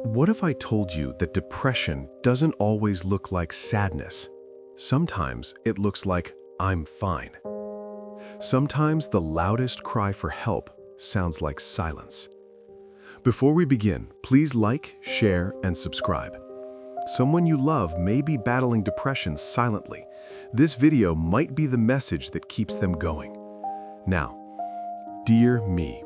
What if I told you that depression doesn't always look like sadness? Sometimes it looks like I'm fine. Sometimes the loudest cry for help sounds like silence. Before we begin, please like, share, and subscribe. Someone you love may be battling depression silently. This video might be the message that keeps them going. Now, dear me,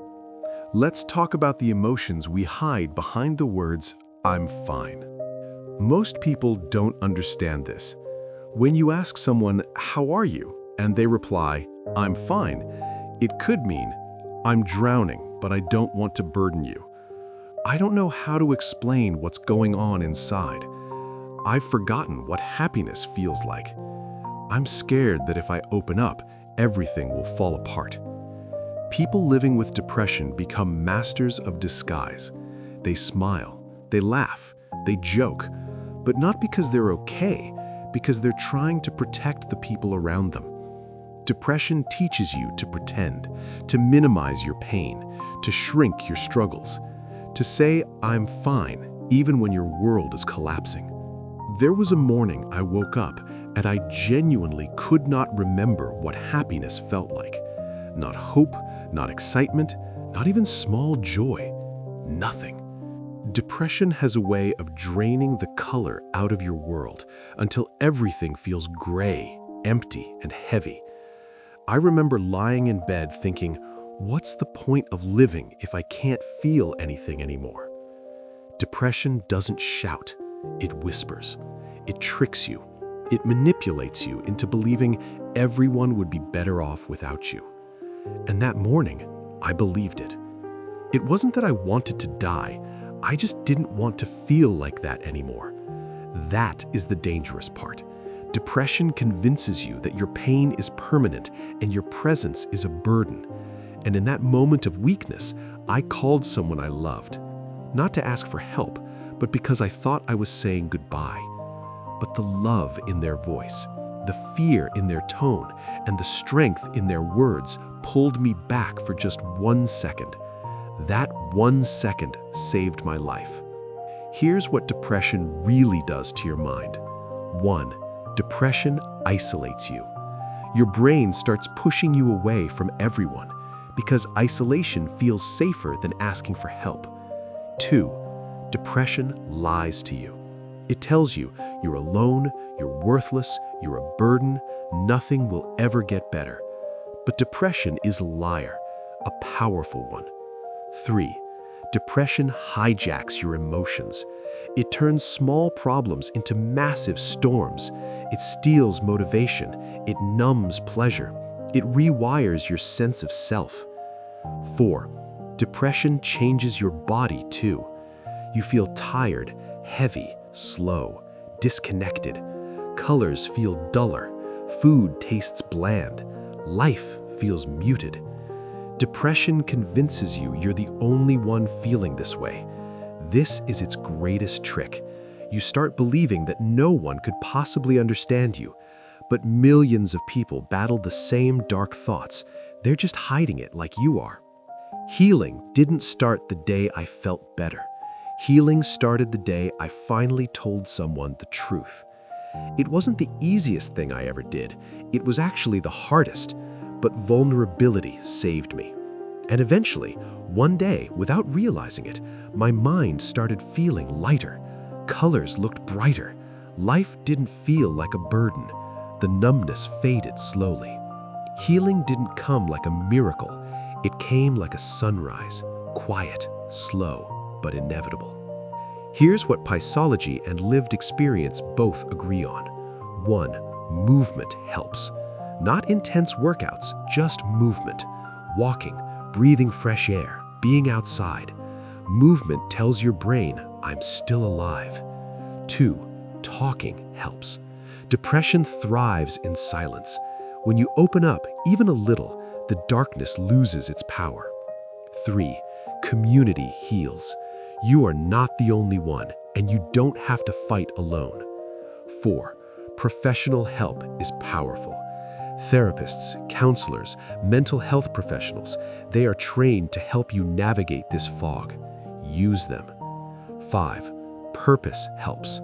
let's talk about the emotions we hide behind the words, "I'm fine." Most people don't understand this. When you ask someone, "How are you?" and they reply, "I'm fine," it could mean, "I'm drowning, but I don't want to burden you. I don't know how to explain what's going on inside. I've forgotten what happiness feels like. I'm scared that if I open up, everything will fall apart." People living with depression become masters of disguise. They smile, they laugh, they joke, but not because they're okay, because they're trying to protect the people around them. Depression teaches you to pretend, to minimize your pain, to shrink your struggles, to say, "I'm fine," even when your world is collapsing. There was a morning I woke up and I genuinely could not remember what happiness felt like. Not hope, not excitement, not even small joy. Nothing. Depression has a way of draining the color out of your world until everything feels gray, empty, and heavy. I remember lying in bed thinking, what's the point of living if I can't feel anything anymore? Depression doesn't shout, it whispers. It tricks you. It manipulates you into believing everyone would be better off without you. And that morning, I believed it. It wasn't that I wanted to die, I just didn't want to feel like that anymore. That is the dangerous part. Depression convinces you that your pain is permanent and your presence is a burden. And in that moment of weakness, I called someone I loved. Not to ask for help, but because I thought I was saying goodbye. But the love in their voice, the fear in their tone, and the strength in their words pulled me back for just 1 second. That 1 second saved my life. Here's what depression really does to your mind. 1. Depression isolates you. Your brain starts pushing you away from everyone because isolation feels safer than asking for help. 2. Depression lies to you. It tells you you're alone, you're worthless, you're a burden, nothing will ever get better. But depression is a liar, a powerful one. 3. Depression hijacks your emotions. It turns small problems into massive storms. It steals motivation. It numbs pleasure. It rewires your sense of self. 4. Depression changes your body too. You feel tired, heavy, slow, disconnected. Colors feel duller. Food tastes bland. Life feels muted. Depression convinces you you're the only one feeling this way. This is its greatest trick. You start believing that no one could possibly understand you, but millions of people battle the same dark thoughts. They're just hiding it like you are. Healing didn't start the day I felt better. Healing started the day I finally told someone the truth. It wasn't the easiest thing I ever did. It was actually the hardest, but vulnerability saved me. And eventually, one day, without realizing it, my mind started feeling lighter. Colors looked brighter. Life didn't feel like a burden. The numbness faded slowly. Healing didn't come like a miracle. It came like a sunrise, quiet, slow, but inevitable. Here's what Pisology and lived experience both agree on. 1. Movement helps. Not intense workouts, just movement. Walking, breathing fresh air, being outside. Movement tells your brain, I'm still alive. 2. Talking helps. Depression thrives in silence. When you open up, even a little, the darkness loses its power. 3. Community heals. You are not the only one, and you don't have to fight alone. 4. Professional help is powerful. Therapists, counselors, mental health professionals, they are trained to help you navigate this fog. Use them. 5. Purpose helps.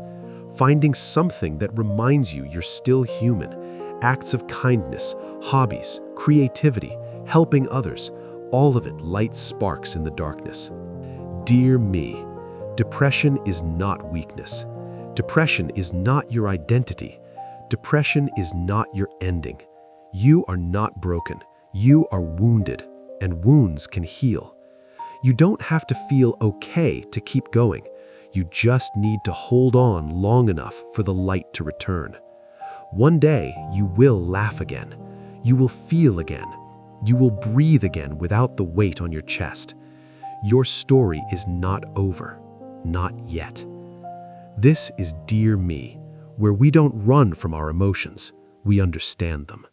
Finding something that reminds you you're still human. Acts of kindness, hobbies, creativity, helping others, all of it lights sparks in the darkness. Dear me, depression is not weakness. Depression is not your identity. Depression is not your ending. You are not broken. You are wounded, and wounds can heal. You don't have to feel okay to keep going. You just need to hold on long enough for the light to return. One day, you will laugh again. You will feel again. You will breathe again without the weight on your chest. Your story is not over. Not yet. This is Dear Me, where we don't run from our emotions, we understand them.